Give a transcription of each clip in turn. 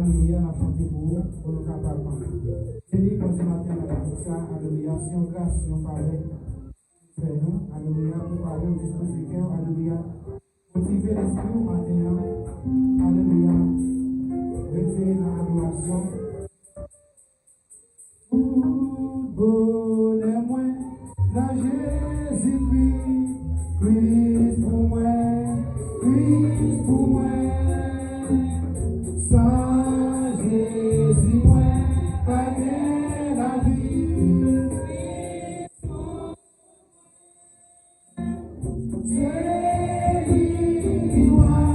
alléluia, la santé pour nous capables. Béni pour ce matin, alléluia, si on grâce, si on parlait, Père, alléluia, préparer au dispositif, alléluia, motiver l'esprit au matin, alléluia, rester dans l'adoration. Tout bonheur, moi, dans Jésus-Christ, Christ pour moi, Christ pour moi. Sans Jésus, moi, pas de la vie. C'est lui qui voit.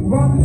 Vamos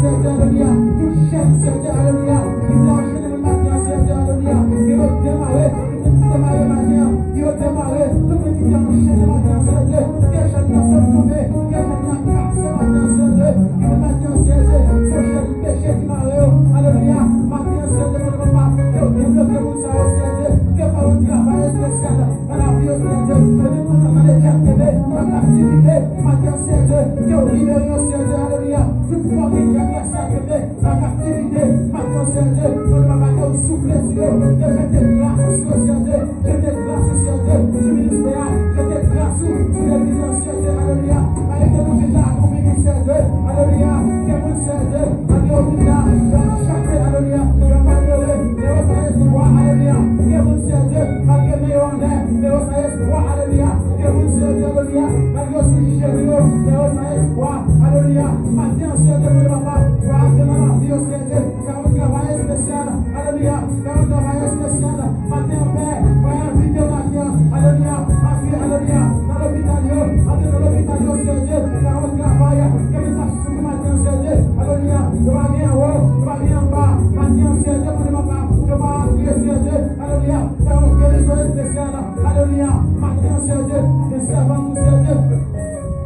c'est Dieu, alléluia. Toute chaîne, c'est Dieu, alléluia. Il est enchaîné le matin, c'est Dieu, alléluia. Il va démarrer, il va démarrer matin. Il va démarrer, tout le qui est enchaîné matin, c'est Dieu. Quel chaîne n'a pas trouvé, quel chaîne n'a pas cassé matin, c'est Dieu. Il va matin, c'est Dieu. C'est le chaîne du péché qui m'a réu, alléluia. Matin, c'est Dieu, mon papa. Il va débloquer mon savoir, c'est Dieu. Qu'il va un travail spécial dans la vie, c'est Dieu. Il va nous travailler chaque bébé, dans l'activité. Matin, c'est Dieu. Qu'il va libérer, c'est Dieu, alléluia. Toute famille qui a placé à bébé, dans l'activité. Matin, c'est Dieu. Mon papa, qui a soufflé sur eux. Que je te grâce sur eux, c'est Dieu. Je te grâce sur Dieu. Du ministère, je te grâce sur l'église, c'est Dieu, alléluia. Avec des mouvements là, pour venir, c'est Dieu, alléluia. Que mon c'est Dieu, alléluia. Dans chaque, alléluia. Je m'adorer, mais on s'est espoir, alléluia. Que mon c'est Dieu, malgré mes honneurs, mais on s'est espoir, alléluia. Que mon c'est Dieu, alléluia. Malgré aussi chérie, mais on s'est espoir, alléluia. Maintenant, c'est Dieu, mon papa, pour entrer dans la vie, c'est Dieu. Car on travaille spécial, alléluia. Car on travaille spécial, maintenant, Père, pour inviter maintenant, alléluia. Alléluia. Dans l'hôpital, entrez dans l'hôpital, c'est Dieu. Car on travaille, que nous avons matin, c'est Dieu. Alléluia. Je vais bien en haut, je vais bien en bas. Maintenant, c'est Dieu, mon papa. Je vais entrer, c'est Dieu. Alléluia. Car on guérison spéciale. Alléluia. Maintenant, c'est Dieu. Et servant nous, c'est Dieu.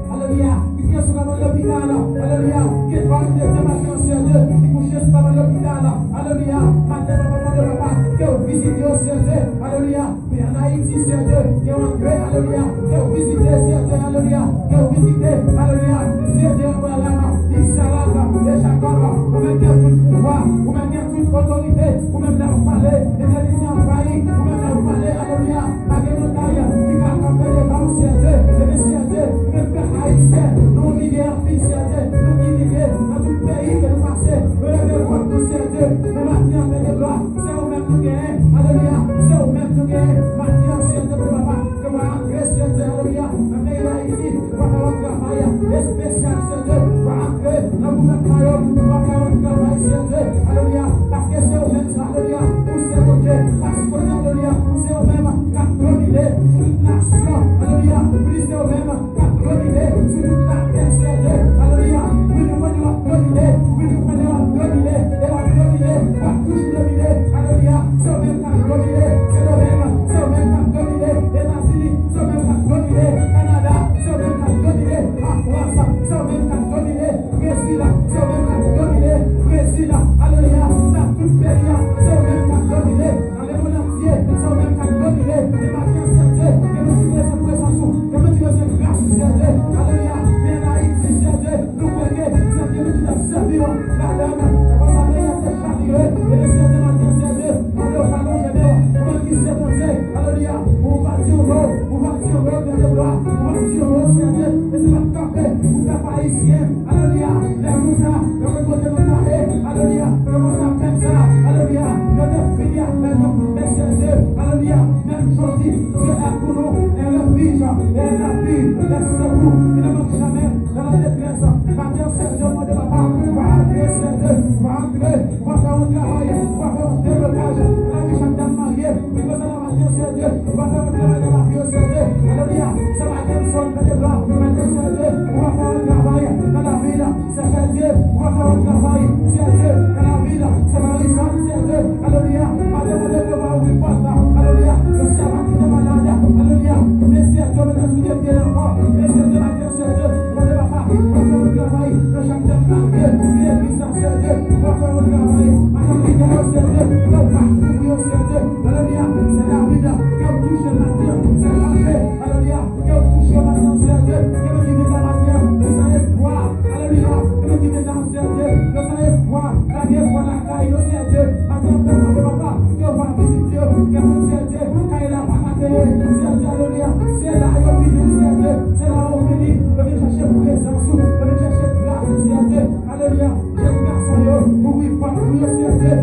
Alléluia. Qui est sur l'hôpital. Alléluia. Qui est parmi des maintenant, c'est Dieu. Qui couche sur l'hôpital. Alléluia. Maintenant, papa. Que vous visitez, c'est Dieu. Alléluia. Mais en Haïti, c'est Dieu. Que vous entrez, alléluia. Que vous visitez, c'est Dieu. Alléluia. Que vous visitez, alléluia. C'est Dieu, Abraham, Isaac, et Jacob. Vous même bien tout pouvoir. Vous même bien toute autorité. Vous même là, vous parlez. Les Égyptiens envahis. Vous même là, vous parlez. Alléluia. La guerre qui a campé les femmes, c'est Dieu. Et c'est Dieu. Même père haïtien. Nous vivons en paix, c'est Dieu. Nous vivons dans tout pays que nous passons. Nous levons pour c'est Dieu. Nous maintenons avec les gloires. C'est vous-même nous gagnez. Alléluia. C'est vous-même nous gagnez. Maintenant, c'est Dieu pour papa. Que vous rentrez, c'est Dieu. Alléluia. Dans le pays d'Haïti, pour faire un travail spécial, c'est Dieu. Pour rentrer dans le gouvernement, pour faire un travail, c'est Dieu. Alléluia. Parce que c'est vous-même, alléluia. Pour c'est votre Dieu. Parce que, alléluia, c'est vous-même qui a dominé sur toute nation. Alléluia. Vous dites c'est vous-même qui a dominé sur toute la terre, c'est Dieu. Alléluia. Oui, nous venons dominer. Oui, nous venons dominer. Et on dominer. On va toujours dominer. Alléluia. C'est vous-même qui a dominé. C'est vous-même qui a dominé. États-Unis, c'est vous-même qui a dominé. Canada, c'est vous-même qui a dominé. En France, c'est vous-même qui a dominé. Brésil, c'est vous-même qui a dominé. Brésil, alléluia. Dans tout le pays, c'est vous-même qui a dominé. Dans le monde entier, c'est vous-même qui a dominé. Et maintenant, c'est Dieu. Que nous utilisons cette présence. Que nous utilisons cette grâce, c'est Dieu. Alléluia. Mais en Haïti, c'est Dieu. Nous prenons, c'est Dieu qui nous servir. La dame, comme ça, il y a des chavireux. Et le Seigneur, maintenant, c'est Dieu. Nous le parlons, je vais. Nous qui c'est mon Dieu. Alléluia. On va dire au mot. On va dire au mot, Père de gloire. On va dire au mot, c'est Dieu. Et c'est notre camper. Vous faites pas haïtien. Alléluia. Les moutons, le côté de notre carré. Alléluia. Comment ça fait ça? Alléluia. Je te finis avec nous. Mais c'est Dieu. Alléluia. Même aujourd'hui, Dieu est pour nous. Et le vige, et la vie, les secours. Il ne manque jamais dans la détresse. Maintenant, c'est Dieu, mon Dieu, papa. Va entrer, c'est Dieu. Va entrer. Va faire un travail. Va faire un déblocage. La vie, chaque dame mariée. Qui peut s'en avoir, c'est Dieu. Va faire un travail dans la vie, c'est Dieu. Alléluia. C'est ma dame, son Père de gloire. Maintenant, c'est Dieu. On va faire un travail dans la ville. C'est Dieu. On va faire un travail. C'est Dieu. Dans la ville. C'est Marie-Jeanne, c'est Dieu. Alléluia. Madame, on ne peut pas ouvrir porte. Alléluia. Le servant qui est malade. Alléluia. Mais c'est Dieu, maintenant, tu viens bien encore. Mais c'est Dieu, maintenant, c'est Dieu. Mon Dieu, papa. On va faire un travail. Le chaque dame mariée. L'église, c'est Dieu. On va faire un travail. Madame, c'est Dieu. Le parcours, c'est Dieu. Alléluia. C'est la vie. Que vous touchez maintenant. C'est l'enjeu. Alléluia. Que vous touchez maintenant, c'est Dieu. Que vous vivez la manière. Que ça espoir. Alléluia. Que vous vivez dans c'est Dieu. Que ça espoir. La vie espoir, la caille, c'est Dieu. Maintenant, papa. Que vous va visiter. Que vous c'est Dieu. Quand il a pas maté. C'est Dieu. Alléluia. C'est là où vous vivez, c'est Dieu. C'est là où vous vivez. Vous venez chercher présence. Vous venez chercher grâce, c'est Dieu. Alléluia. J'ai garçon, vous oui, pas pour c'est Dieu.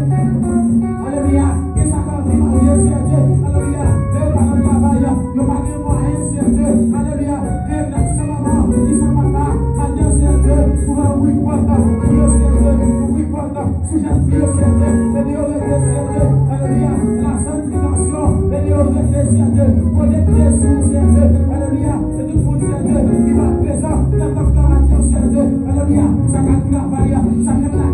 Alléluia. Et ça quand vous mariez, c'est Dieu. Alléluia. Les parents travaillent. Ils n'ont pas de moyens, c'est Dieu. Alléluia. Et la maman, ils sont papa. Maintenant, c'est Dieu. Pour un oui, pas pour c'est Dieu. Pour oui, pas sous jeune fille, c'est Dieu. Les diorètes, c'est Dieu. Alléluia. La sanctification. Les diorètes, c'est Dieu. Connecté sur c'est Dieu. Alléluia. C'est tout le monde, c'est Dieu. Qui va présent. Dans ta c'est Dieu. Alléluia. Ça va travailler. Ça fait la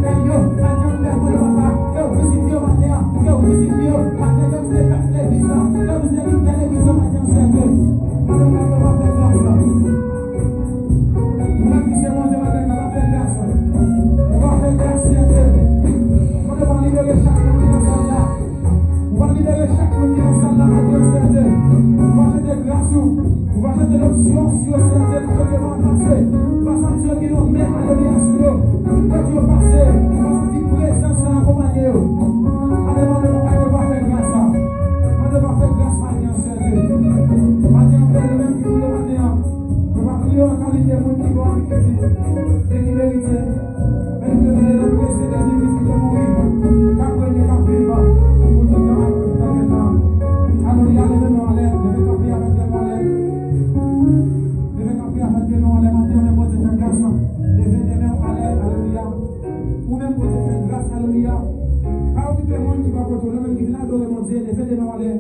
pitié. Mais nous devons nous presser des églises qui vont mourir. Qu'après, pour tout le temps. Alléluia, levez-moi en l'air, levez camper avec les mains en l'air. Levez camper avec les mains en l'air, maintenant, même pour te faire grâce. Levez les mains en l'air, alléluia. Ou même pour te faire grâce, alléluia. Pas occuper le monde qui va contrôler, même qui vient adorer mon Dieu, levez les mains en l'air.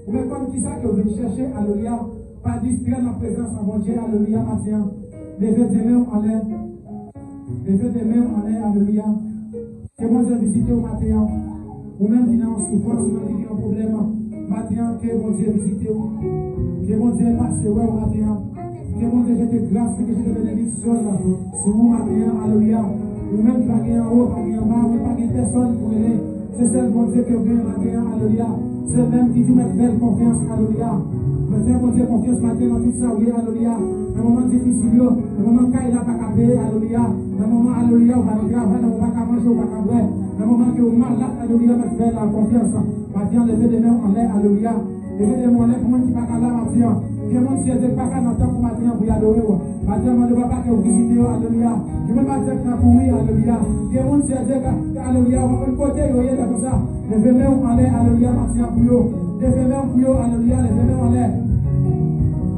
Ou même comme qui ça que vous venez chercher, alléluia. Pas distraire ma présence à mon Dieu, alléluia, maintenant. Levez des mains en l'air. Levez des mains en l'air, alléluia. Que mon Dieu visite au matin. Ou même qui est en souffrance, ou même qui a un problème. Matin, que mon Dieu visite vous. Que mon Dieu passe au matin. Que mon Dieu jette grâce, que jette bénédiction sur vous matin, alléluia. Ou même qui va gagner en haut, pas gagner en bas, ou pas gagner personne pour aider. C'est celle mon Dieu qui a gagné matin, alléluia. C'est même qui dit mettre belle confiance, alléluia. Me faire mon Dieu confiance matin dans tout ça, oui, alléluia. Dans le moment difficile, dans le moment quand il n'a pas qu'à payer, alléluia. Dans le moment, alléluia, où on va travailler, dans le moment qu'à manger, où on va boire. Dans le moment que vous malade, alléluia, me faire la confiance. Matin, levez des mains en l'air, alléluia. Levez des mains en l'air pour moi qui ne pas là, matin. Que mon Dieu n'est pas qu'à dans le temps pour matin, pour y adorer. Matin, on ne va pas que vous visitez, alléluia. Que mon Dieu n'est pour oui, alléluia. Que mon Dieu dit, alléluia, on va prendre côté, vous voyez, comme ça. Levez des mains en l'air, alléluia, matin, pour vous. Levez des mains pour vous, alléluia, levez des mains en l'air.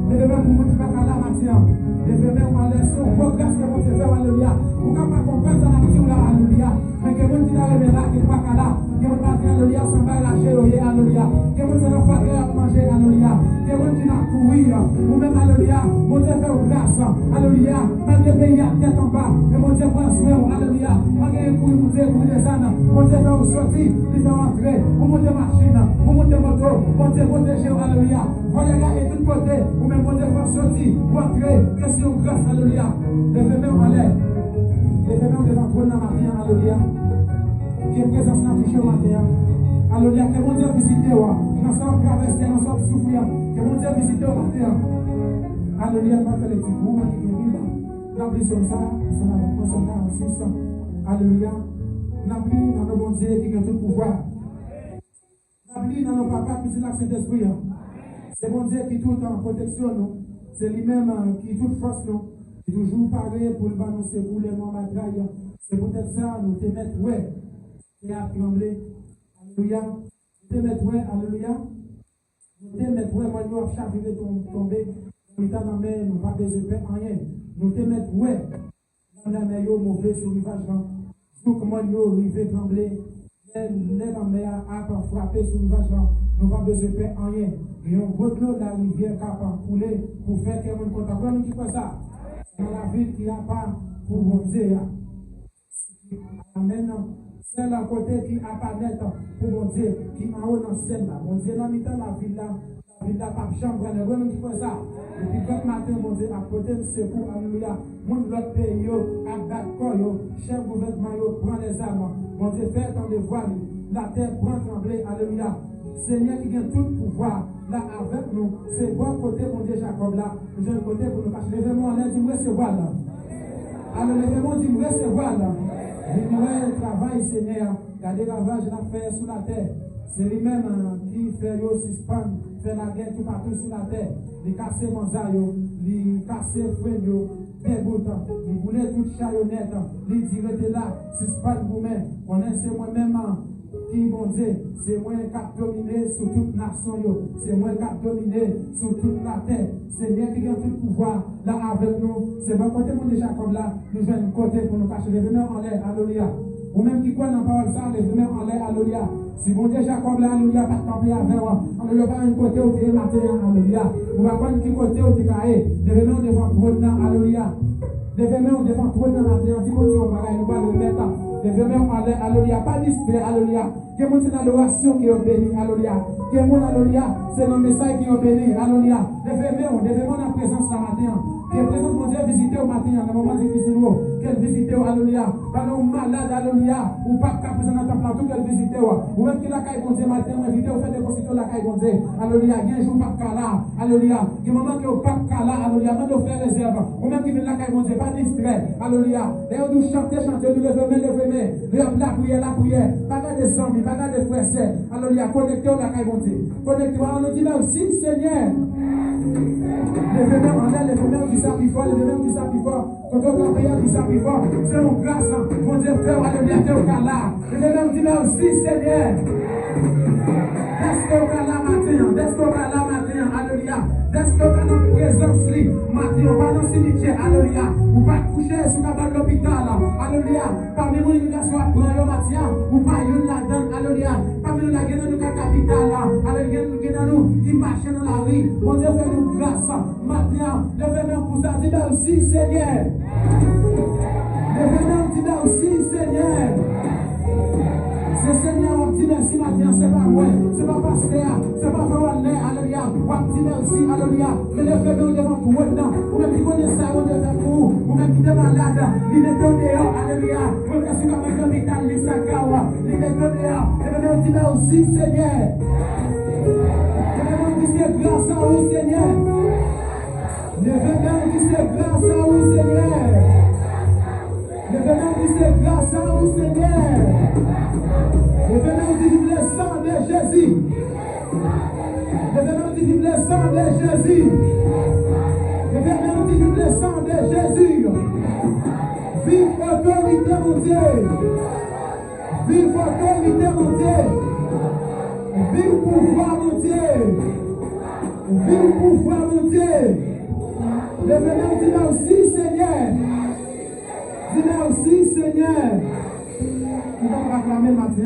Levez des mains pour moi qui ne pas là, matin. Levez des mains en l'air, c'est un beau grâce que mon Dieu fait, alléluia. Pour qu'on ne comprenne ça, alléluia. Mais que mon Dieu n'a pas là, qui ne pas là. Que mon matin, alléluia, s'en va lâcher, alléluia. Que mon Dieu n'a pas à manger, alléluia. Que mon Dieu n'a pas courir, ou même, alléluia. Mon Dieu fait grâce, alléluia. Malgré le pays à tête en bas, et mon Dieu prend soin, alléluia. Malgré le couille, mon Dieu, pour des ânes, mon Dieu fait sortir, il fait entrer, ou mon Dieu machine, ou mon Dieu moto, mon Dieu protégé, alléluia. Voilà, gars, et tout côté, ou même mon Dieu fait sortir, ou entrer, que c'est une grâce, alléluia. Levez même en l'air. Levez même devant toi dans ma vie, alléluia. Que présence n'a touché au matin. Alléluia, que mon Dieu visite, dans sa traversée, dans sa souffrance, que mon Dieu visite au matin. Alléluia, on va faire les petits groupes qui vivent. N'a plus comme ça, c'est la 346. Alléluia. N'a plus dans nos bon Dieu qui a tout pouvoir. N'a plus dans nos papas qui disent la Saint-Esprit. C'est mon Dieu qui tout en protection, nous. C'est lui-même qui toute force, nous. Qui toujours pareil pour le bas, nous, c'est pour les moments bataille. C'est peut-être ça, nous te mettre, ouais. Et à trembler. Alléluia. Nous te mettre, ouais, alléluia. Nous te mettre, ouais, moi, nous avons chaviré tomber. Nous t'en amène, nous pas besoin de faire rien. Nous te mettre, ouais. Dans la mer, mauvais sur le rivage. Nous, comment nous arriver trembler. Les mer a pas frappé sur le rivage. Nous pas besoin de faire rien. Et on voit l'eau de la rivière qui a pas coulé pour faire quelqu'un de contact. Comment qui fait ça? Dans la ville qui n'a pas pour bon Dieu. Amen. C'est la côté qui n'a pas net pour mon Dieu, qui est en haut dans le ciel là. Mon Dieu, dans la ville là, pas de chambre, il y a qui fait ça. Et puis, quand matin, mon Dieu, à côté de ce pour, alléluia, mon l'autre pays, à d'accord, chef gouvernement, prend les armes. Mon Dieu, fait dans les voiles, la terre prend trembler, alléluia. Seigneur qui a tout pouvoir, là avec nous, c'est bon côté, mon Dieu, Jacob là, je le côté pour nous cacher. Levez-moi en l'air, dis-moi, c'est voilà. Alors, levez-moi, dis-moi, c'est voilà. Dis-moi, le travail, Seigneur, gardez lavage l'affaire sous la terre. C'est lui-même qui fait suspendre, fait la guerre tout partout sur la terre. Il casse manzayo, il casse frein, déboute, il voulait tout charionnette, il dirait de là, suspendre vous-même. On est c'est moi-même qui, mon Dieu, c'est moi qui a dominé sur toute nation, c'est moi qui a dominé sur toute la terre. C'est lui qui a tout le pouvoir là avec nous. C'est bon côté, mon Dieu, Jacob là, nous jouons un côté pour nous cacher les veneurs en l'air, alléluia. Ou même qui croit dans la parole ça, les veneurs en l'air, alléluia. Si mon Dieu Jacob là, alléluia, pas de camper avec moi, on ne va pas un côté où tu es matin, alléluia. On va pas qui côté où tu es caillé, les veneurs devant toi, alléluia. Les veneurs devant toi, matin, on dit qu'on va nous va le mettre. Les veneurs en l'air, alléluia, pas distrait, alléluia. Que mon Dieu l'adoration qui est béni, alléluia. Que mon alléluia, c'est le message qui est béni, alléluia. Les veneurs en présence ce matin. Que la présence mon Dieu visiter au matin, dans le moment difficile, qu'elle visite, alléluia. Pas nos malades, alléluia. Ou pas qu'à présent dans ta plan, tout qu'elle visite, ou même qu'il a caille bon Dieu matin, ou invité au fait de constituer la caille bon Dieu, alléluia. Il y a un jour pas là, alléluia. Il y a un moment qui est pas là, alléluia. Même de faire réserve, ou même qui vient la caille bon Dieu, pas distrait, alléluia. D'ailleurs, nous chanter, nous lever, la prière, pas des amis, pas des frères, alléluia. Connectez-vous la caille bon Dieu. Connectez-vous, on nous dit merci Seigneur. Les femmes qui s'appuient fort, les femmes qui s'appuient fort. Quand on a dit ça plus fort, c'est une grâce. Mon Dieu, Père, alléluia, que au cas là. Je vais même dire merci, Seigneur. Est-ce qu'on a la matin? Est-ce qu'on a la matin? Alléluia. Est-ce qu'on a notre présence matin? On va dans le cimetière. Alléluia. Ou pas coucher sur le l'hôpital. Alléluia. Parmi nous, l'immigration à prendre le matin. Ou pas une là-dedans. Alléluia. Parmi nous, la guerre dans notre capitale. Alléluia. Nous qui marchent dans la rue. Mon Dieu, fait-nous grâce. Maintenant, levez-nous pour ça. Dis merci, Seigneur. Levez-nous, dis merci, Seigneur. C'est Seigneur, on dit merci matin, c'est pas moi, c'est pas pasteur, c'est pas frère, alléluia. On dit merci, alléluia. Mais levez-nous devant pour maintenant. Vous même qui connaissez ça, on devait pour vous. Vous même qui êtes malade, il est dehors, alléluia. Vous êtes sur le l'hôpital, il est sacré, il est dehors. Levez-nous, dis merci, Seigneur. Levez-nous, dis c'est grâce à vous, Seigneur. Levez-nous, dis c'est grâce à vous, Seigneur. Levez-nous, dis c'est grâce à vous, Seigneur. Levez-nous, dis vive le sang de Jésus. Levez-nous, dis vive le sang de Jésus. Levez-nous, dis vive le sang de Jésus. Vive autorité, mon Dieu. Vive autorité, mon Dieu. Vive pouvoir, mon Dieu. Vive pouvoir, mon Dieu. Levez-nous, dis merci, Seigneur. Dis merci, Seigneur. Nous allons acclamer le matin.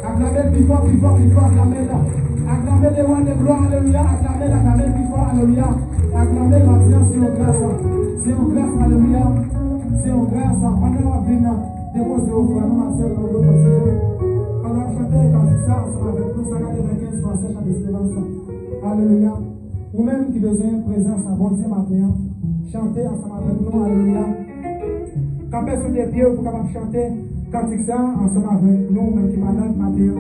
Acclamer plus fort, acclamer les rois de gloire, alléluia. Acclamer plus fort, alléluia. Acclamer le matin, c'est une grâce. C'est une grâce, alléluia. C'est une grâce. Pendant qu'on vient déposer au frère, nous matin, nous allons continuer. On va chanter quand c'est ça, ensemble avec nous, 195 français, chant d'espérance. Alléluia. Ou même qui besoin de présence à bon Dieu matin, chantez ensemble avec nous, alléluia. Quand personne des pieds, vous pouvez chanter cantique ça ensemble avec nous, même qui malade matin.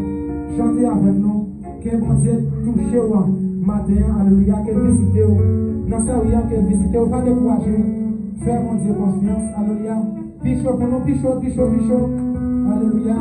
Chantez avec nous, que bon Dieu touche au matin, alléluia, que visitez vous. Dans ça, oui, que visitez vous, pas décourager. Faire mon Dieu confiance, alléluia. Pichot pour nous, pichot. Alléluia.